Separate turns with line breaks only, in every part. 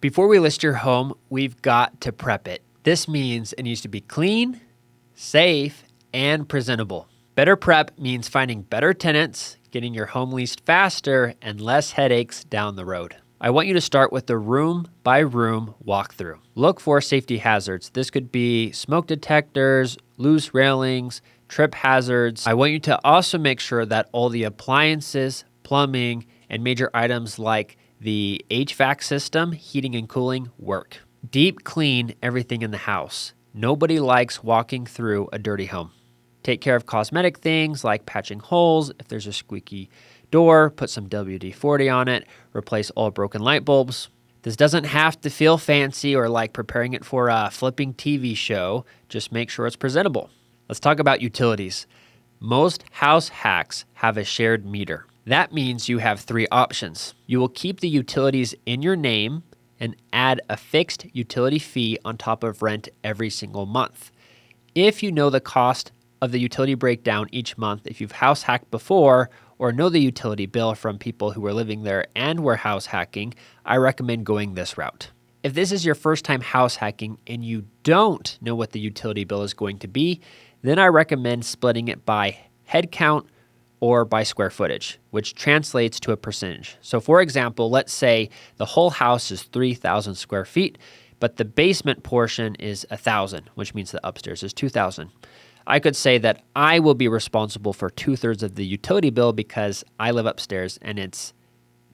Before we list your home, we've got to prep it. This means it needs to be clean, safe, and presentable. Better prep means finding better tenants, getting your home leased faster, and less headaches down the road. I want you to start with the room-by-room walkthrough. Look for safety hazards. This could be smoke detectors, loose railings, trip hazards. I want you to also make sure that all the appliances, plumbing, and major items like the HVAC system, heating and cooling, work. Deep clean everything in the house. Nobody likes walking through a dirty home. Take care of cosmetic things like patching holes. If there's a squeaky door, put some WD-40 on it. Replace all broken light bulbs. This doesn't have to feel fancy or like preparing it for a flipping TV show. Just make sure it's presentable. Let's talk about utilities. Most house hacks have a shared meter. That means you have 3 options. You will keep the utilities in your name and add a fixed utility fee on top of rent every single month. If you know the cost of the utility breakdown each month, if you've house hacked before or know the utility bill from people who were living there and were house hacking, I recommend going this route. If this is your first time house hacking and you don't know what the utility bill is going to be, then I recommend splitting it by head count or by square footage, which translates to a percentage. So for example, let's say the whole house is 3,000 square feet, but the basement portion is 1,000, which means the upstairs is 2,000. I could say that I will be responsible for 2/3 of the utility bill because I live upstairs and it's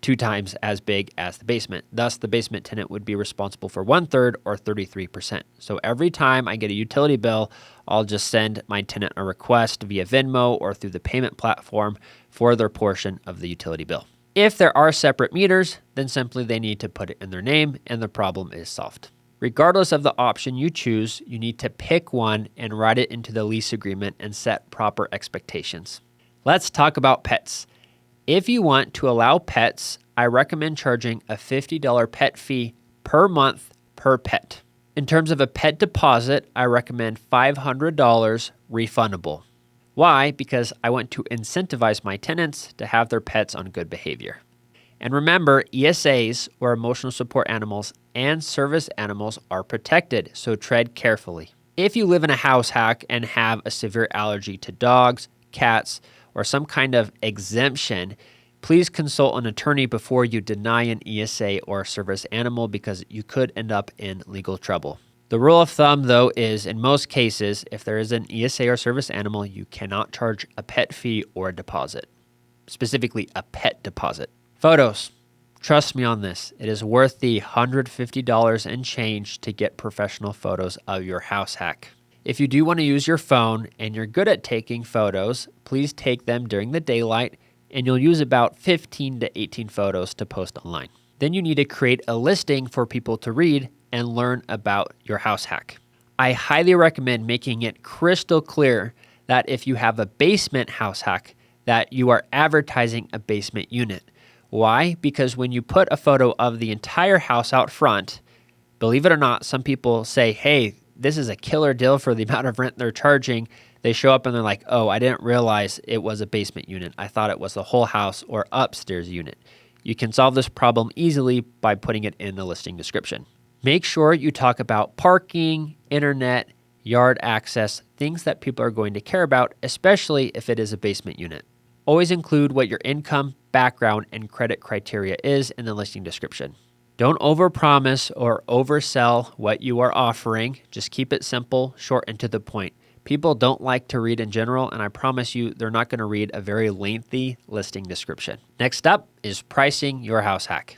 2 times as big as the basement. Thus, the basement tenant would be responsible for 1/3 or 33%. So every time I get a utility bill, I'll just send my tenant a request via Venmo or through the payment platform for their portion of the utility bill. If there are separate meters, then simply they need to put it in their name and the problem is solved. Regardless of the option you choose, you need to pick one and write it into the lease agreement and set proper expectations. Let's talk about pets. If you want to allow pets, I recommend charging a $50 pet fee per month per pet. In terms of a pet deposit, I recommend $500 refundable. Why? Because I want to incentivize my tenants to have their pets on good behavior. And remember, ESAs, or emotional support animals, and service animals are protected, so tread carefully. If you live in a house hack and have a severe allergy to dogs, cats, or some kind of exemption, please consult an attorney before you deny an ESA or service animal because you could end up in legal trouble. The rule of thumb, though, is in most cases, if there is an ESA or service animal, you cannot charge a pet fee or a deposit, specifically a pet deposit. Photos. Trust me on this. It is worth the $150 and change to get professional photos of your house hack. If you do want to use your phone and you're good at taking photos, please take them during the daylight and you'll use about 15 to 18 photos to post online. Then you need to create a listing for people to read and learn about your house hack. I highly recommend making it crystal clear that if you have a basement house hack, that you are advertising a basement unit. Why? Because when you put a photo of the entire house out front, believe it or not, some people say, hey, this is a killer deal for the amount of rent they're charging. They show up and they're like, oh, I didn't realize it was a basement unit. I thought it was the whole house or upstairs unit. You can solve this problem easily by putting it in the listing description. Make sure you talk about parking, internet, yard access, things that people are going to care about, especially if it is a basement unit. Always include what your income, background, and credit criteria is in the listing description. Don't overpromise or oversell what you are offering. Just keep it simple, short, and to the point. People don't like to read in general, and I promise you they're not going to read a very lengthy listing description. Next up is pricing your house hack.